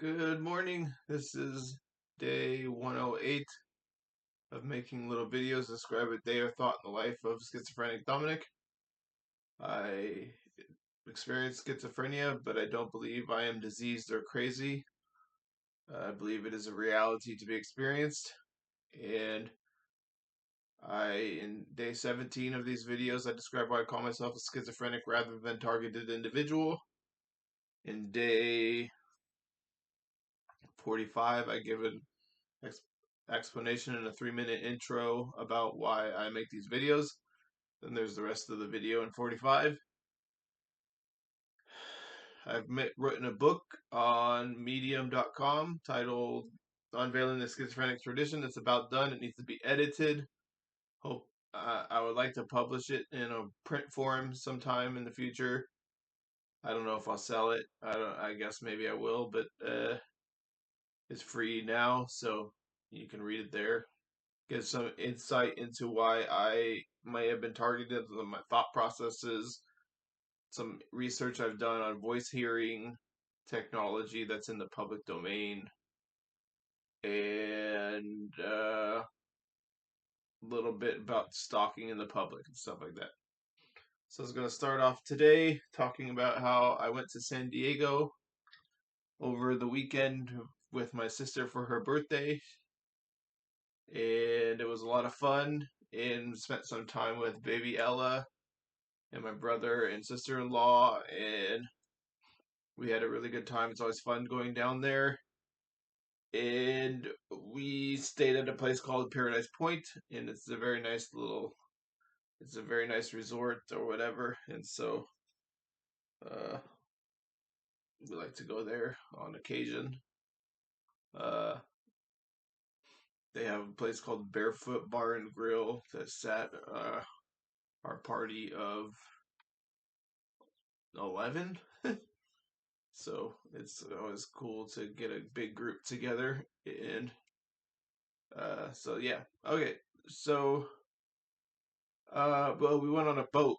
Good morning. This is day 108 of making little videos describe a day or thought in the life of Schizophrenic Dominic. I experienced schizophrenia, but I don't believe I am diseased or crazy. I believe it is a reality to be experienced. And in day 17 of these videos, I describe why I call myself a schizophrenic rather than targeted individual. In day 45, I give an explanation and a 3-minute intro about why I make these videos. Then there's the rest of the video in 45. I've written a book on medium.com titled Unveiling the Schizophrenic Tradition. It's about done. It needs to be edited. Hope I would like to publish it in a print form sometime in the future. I don't know if I'll sell it. I guess maybe I will, but it's free now, so you can read it there. Get some insight into why I may have been targeted, my thought processes, some research I've done on voice hearing technology that's in the public domain, and a little bit about stalking in the public and stuff like that. So I was going to start off today talking about how I went to San Diego over the weekend with my sister for her birthday, and it was a lot of fun, and spent some time with baby Ella and my brother and sister-in-law, and we had a really good time. It's always fun going down there. And we stayed at a place called Paradise Point, and it's a very nice resort or whatever. And so uh, we like to go there on occasion. Uh, they have a place called Barefoot Bar and Grill that sat our party of 11. So it's always cool to get a big group together. And so yeah. Okay. So well, we went on a boat.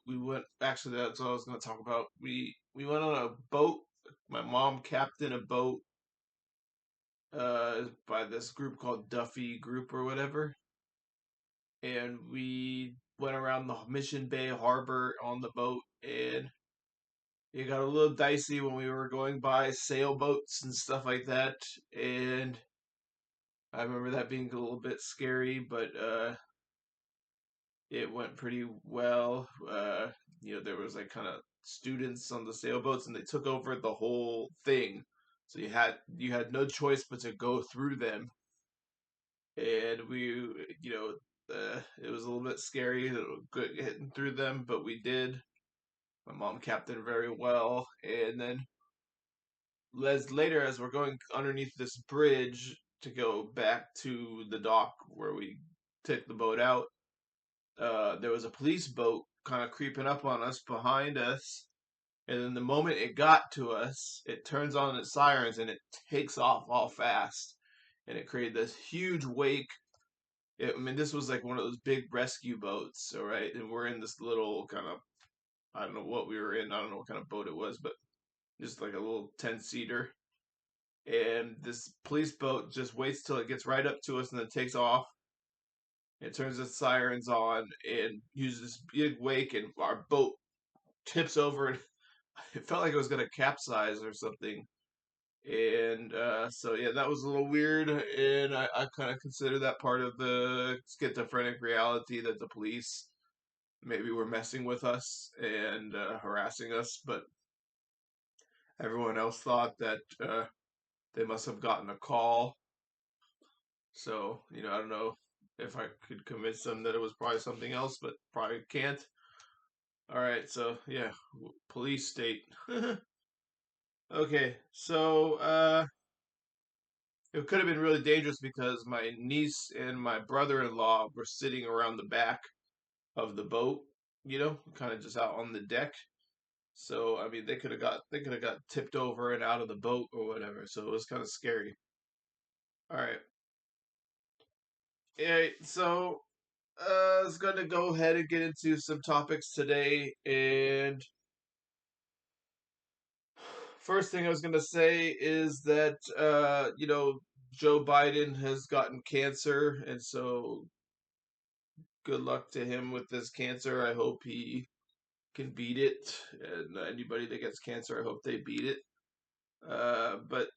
Actually, that's what I was going to talk about. We went on a boat. My mom captained a boat by this group called Duffy Group or whatever. And we went around the Mission Bay Harbor on the boat, and it got a little dicey when we were going by sailboats and stuff like that. And I remember that being a little bit scary, but it went pretty well. There was like kind of students on the sailboats, and they took over the whole thing. So you had no choice but to go through them, and it was a little bit scary hitting through them, but we did. My mom captained very well, and then later, as we're going underneath this bridge to go back to the dock where we took the boat out, there was a police boat kind of creeping up on us behind us. And then the moment it got to us, it turns on its sirens and it takes off all fast. And it created this huge wake. This was like one of those big rescue boats, all right? And we're in this little kind of, I don't know what we were in. I don't know what kind of boat it was, but just like a little 10-seater. And this police boat just waits till it gets right up to us and then takes off. It turns its sirens on and uses this big wake, and our boat tips over, and it felt like it was gonna capsize or something. And so yeah, that was a little weird, and I kind of consider that part of the schizophrenic reality that the police maybe were messing with us and harassing us, but everyone else thought that they must have gotten a call. So I don't know if I could convince them that it was probably something else, but probably can't. All right, so yeah, police state. Okay, so it could have been really dangerous because my niece and my brother-in-law were sitting around the back of the boat, kind of just out on the deck. So I mean, they could have got tipped over and out of the boat or whatever. So it was kind of scary. All right, yeah. So I was gonna go ahead and get into some topics today, and first thing I was gonna say is that Joe Biden has gotten cancer, and so good luck to him with this cancer. I hope he can beat it, and anybody that gets cancer, I hope they beat it. But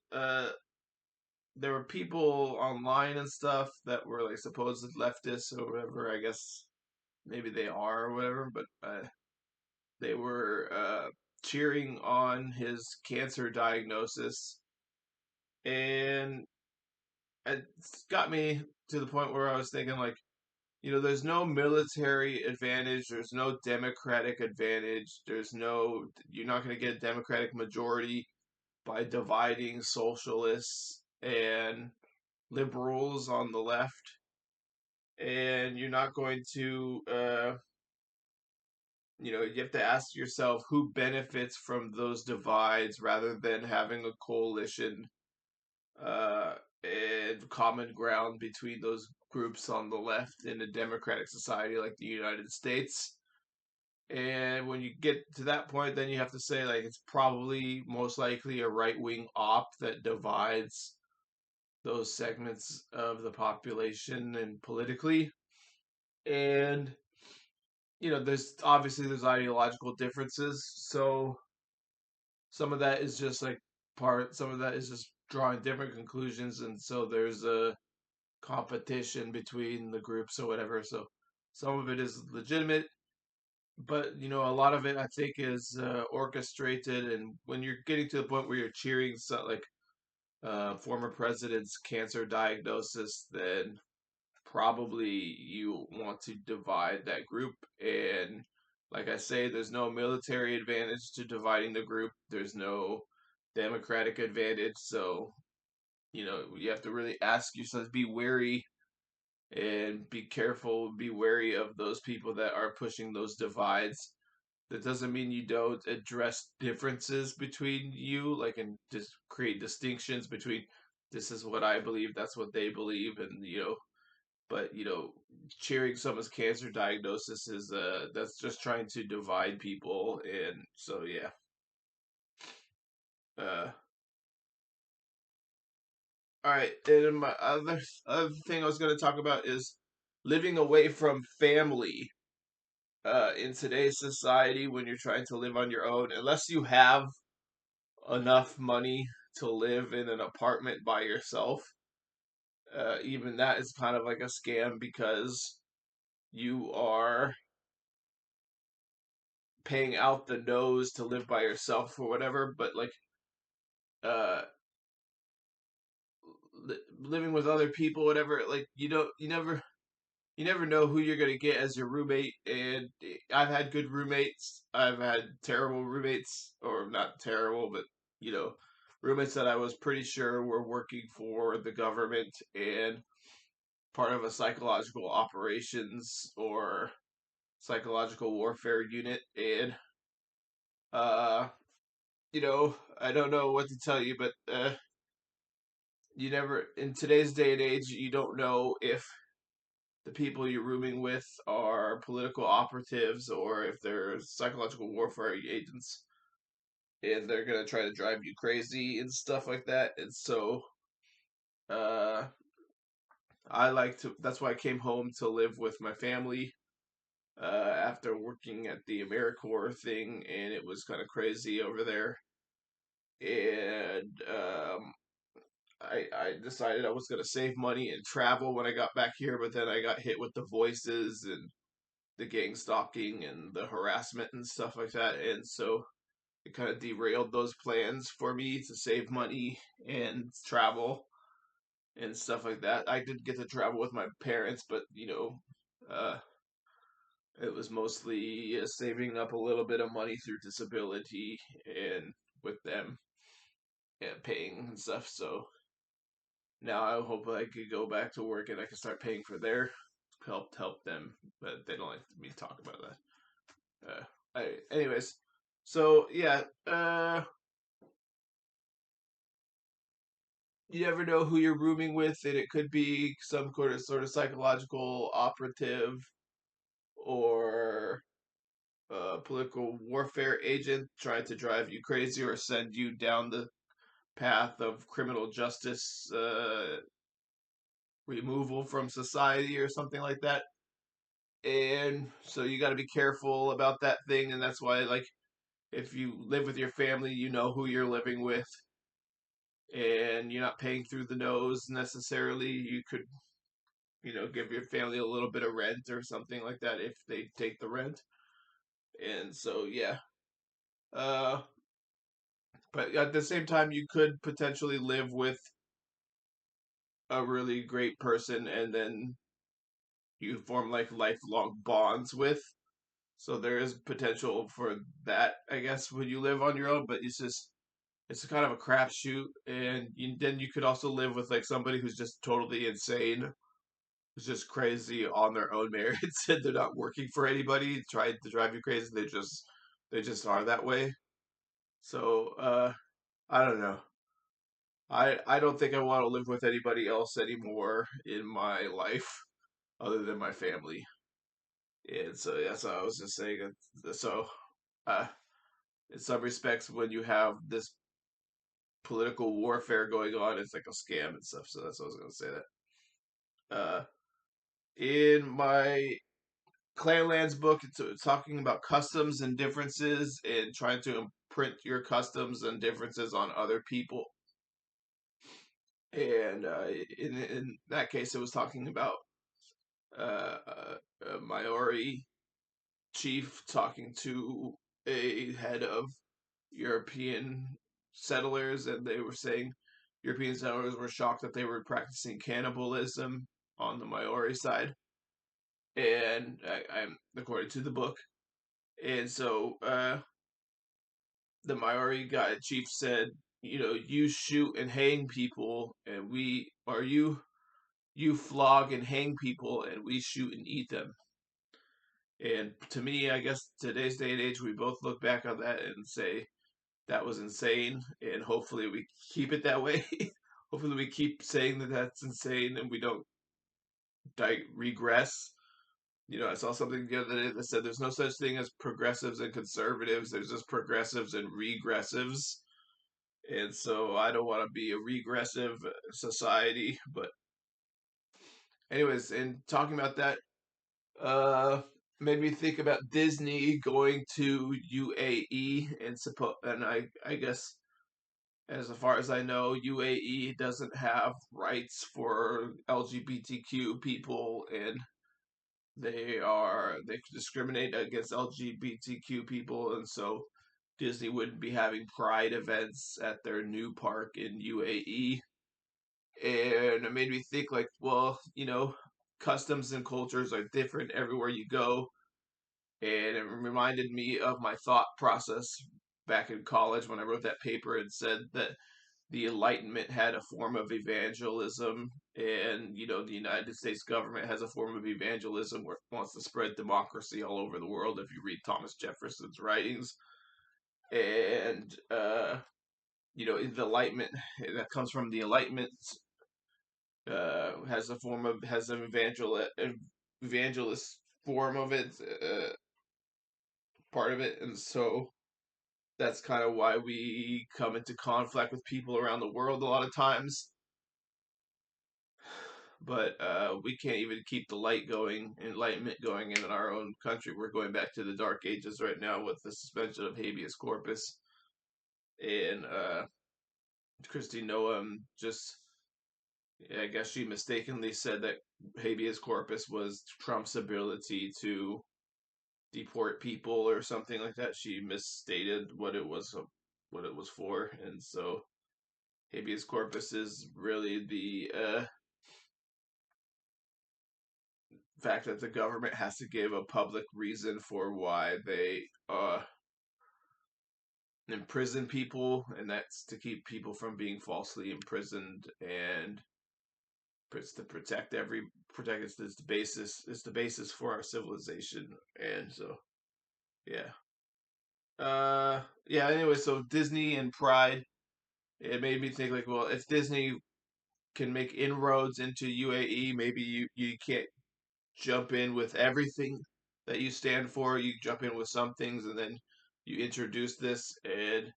there were people online and stuff that were like supposed leftists or whatever. I guess maybe they are or whatever, but they were cheering on his cancer diagnosis, and it's got me to the point where I was thinking like, there's no military advantage, there's no democratic advantage, you're not going to get a democratic majority by dividing socialists and liberals on the left, and you're not going to, you have to ask yourself who benefits from those divides rather than having a coalition uh, and common ground between those groups on the left in a democratic society like the United States. And when you get to that point, then you have to say, like, it's probably most likely a right wing op that divides those segments of the population and politically. And, there's ideological differences. So some of that is just like some of that is just drawing different conclusions. And so there's a competition between the groups or whatever. So some of it is legitimate, but a lot of it I think is orchestrated. And when you're getting to the point where you're cheering like former president's cancer diagnosis, then probably you want to divide that group. And like I say, there's no military advantage to dividing the group. There's no democratic advantage. So you have to really ask yourself, be wary and be careful, be wary of those people that are pushing those divides. That doesn't mean you don't address differences between you, like, and just create distinctions between this is what I believe, that's what they believe, and but cheering someone's cancer diagnosis is that's just trying to divide people, and so yeah. Uh, all right, and my other thing I was going to talk about is living away from family in today's society when you're trying to live on your own, unless you have enough money to live in an apartment by yourself. Even that is kind of like a scam because you are paying out the nose to live by yourself or whatever. But like uh, living with other people, whatever, like you never know who you're gonna get as your roommate. And I've had good roommates. I've had terrible roommates, or not terrible, but you know, roommates that I was pretty sure were working for the government and part of a psychological operations or psychological warfare unit. And uh, I don't know what to tell you, but you never in today's day and age, you don't know if the people you're rooming with are political operatives or if they're psychological warfare agents, and they're gonna try to drive you crazy and stuff like that. And so uh I like to that's why I came home to live with my family after working at the AmeriCorps thing, and it was kind of crazy over there. And I decided I was gonna save money and travel when I got back here, but then I got hit with the voices and the gang stalking and the harassment and stuff like that. And so it kind of derailed those plans for me to save money and travel and stuff like that. I did get to travel with my parents, but it was mostly saving up a little bit of money through disability and with them and paying and stuff. So now I hope I could go back to work and I can start paying for their help them, but they don't like me to talk about that. Anyways, so yeah, you never know who you're rooming with, and it could be some sort of psychological operative or political warfare agent trying to drive you crazy or send you down the path of criminal justice removal from society or something like that. And so you got to be careful about that thing. And that's why, like, if you live with your family, you know who you're living with, and you're not paying through the nose necessarily. You could, give your family a little bit of rent or something like that if they take the rent. And so, yeah. Uh, but at the same time, you could potentially live with a really great person and then you form like lifelong bonds with. So there is potential for that, I guess, when you live on your own. But it's kind of a crapshoot, and then you could also live with like somebody who's just totally insane, who's just crazy on their own merits, and they're not working for anybody, trying to drive you crazy. They just are that way. So I don't know. I don't think I want to live with anybody else anymore in my life other than my family. And so that's what I was just saying. So uh, in some respects, when you have this political warfare going on, it's like a scam and stuff. So that's what I was going to say that. In my Clanlands book, it's talking about customs and differences and trying to imprint your customs and differences on other people. And in that case, it was talking about a Maori chief talking to a head of European settlers, and they were saying European settlers were shocked that they were practicing cannibalism on the Maori side, and I'm according to the book. And so the Maori guy chief said, you shoot and hang people, and you flog and hang people, and we shoot and eat them. And to me, I guess today's day and age, we both look back on that and say that was insane, and hopefully we keep it that way. Hopefully we keep saying that that's insane and we don't regress. I saw something the other day that said there's no such thing as progressives and conservatives. There's just progressives and regressives. And so I don't want to be a regressive society. But anyways, in talking about that, uh, made me think about Disney going to UAE and I guess as far as I know, UAE doesn't have rights for LGBTQ people, and they discriminate against LGBTQ people, and so Disney wouldn't be having pride events at their new park in UAE. And it made me think like, well, customs and cultures are different everywhere you go. And it reminded me of my thought process back in college when I wrote that paper and said that the Enlightenment had a form of evangelism, and the United States government has a form of evangelism where it wants to spread democracy all over the world. If you read Thomas Jefferson's writings, and the Enlightenment that comes from the Enlightenment has an evangelist form of it, part of it, and so that's kind of why we come into conflict with people around the world a lot of times. But we can't even keep the enlightenment going in our own country. We're going back to the dark ages right now with the suspension of habeas corpus. And Christy Noam I guess she mistakenly said that habeas corpus was Trump's ability to deport people or something like that. She misstated what it was for, and so habeas corpus is really the fact that the government has to give a public reason for why they imprison people, and that's to keep people from being falsely imprisoned, and it's to protect it's the basis for our civilization. And so yeah. Yeah, anyway, so Disney and Pride, it made me think like, well, if Disney can make inroads into UAE, maybe you can't jump in with everything that you stand for. You jump in with some things, and then you introduce this, and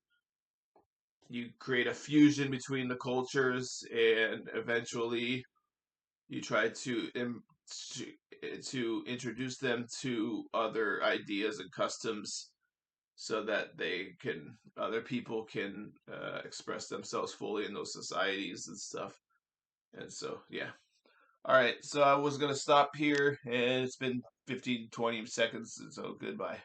you create a fusion between the cultures, and eventually you try to introduce them to other ideas and customs so that other people can express themselves fully in those societies and stuff. And so, yeah. All right, so I was going to stop here, and it's been 15, 20 seconds, so goodbye.